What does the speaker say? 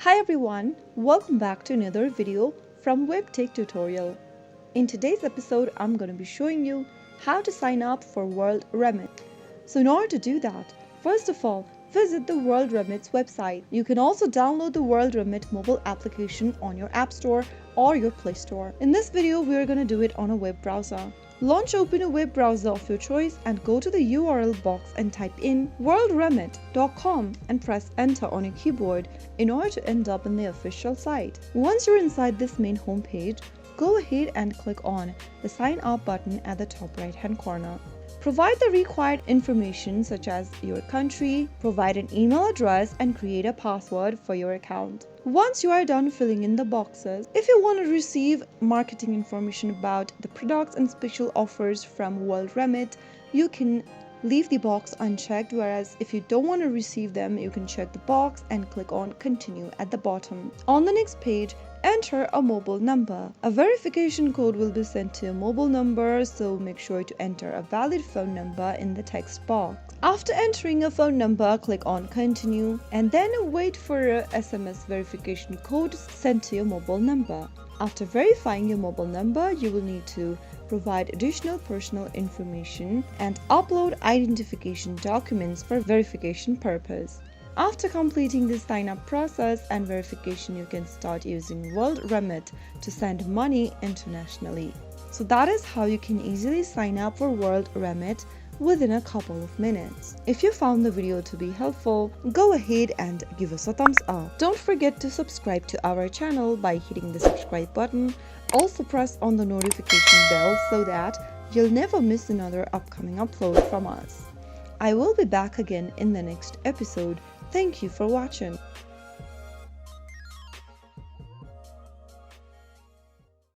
Hi everyone, welcome back to another video from Webtech Tutorial. In today's episode, I'm going to be showing you how to sign up for WorldRemit. So in order to do that, first of all, visit the WorldRemit's website. You can also download the WorldRemit mobile application on your App Store or your Play Store. In this video, we are going to do it on a web browser. Open a web browser of your choice and go to the URL box and type in worldremit.com and press enter on your keyboard in order to end up in the official site. Once you're inside this main homepage, go ahead and click on the sign up button at the top right hand corner. Provide the required information such as your country, provide an email address and create a password for your account. Once you are done filling in the boxes, if you want to receive marketing information about the products and special offers from WorldRemit, you can leave the box unchecked, whereas if you don't want to receive them, you can check the box and click on continue at the bottom. On the next page, enter a mobile number. A verification code will be sent to your mobile number, so make sure to enter a valid phone number in the text box. After entering a phone number, click on continue and then wait for a SMS verification code sent to your mobile number. After verifying your mobile number, you will need to provide additional personal information and upload identification documents for verification purpose. After completing the sign-up process and verification, you can start using WorldRemit to send money internationally. So that is how you can easily sign up for WorldRemit within a couple of minutes. If you found the video to be helpful, go ahead and give us a thumbs up. Don't forget to subscribe to our channel by hitting the subscribe button. Also press on the notification bell so that you'll never miss another upcoming upload from us. I will be back again in the next episode. Thank you for watching.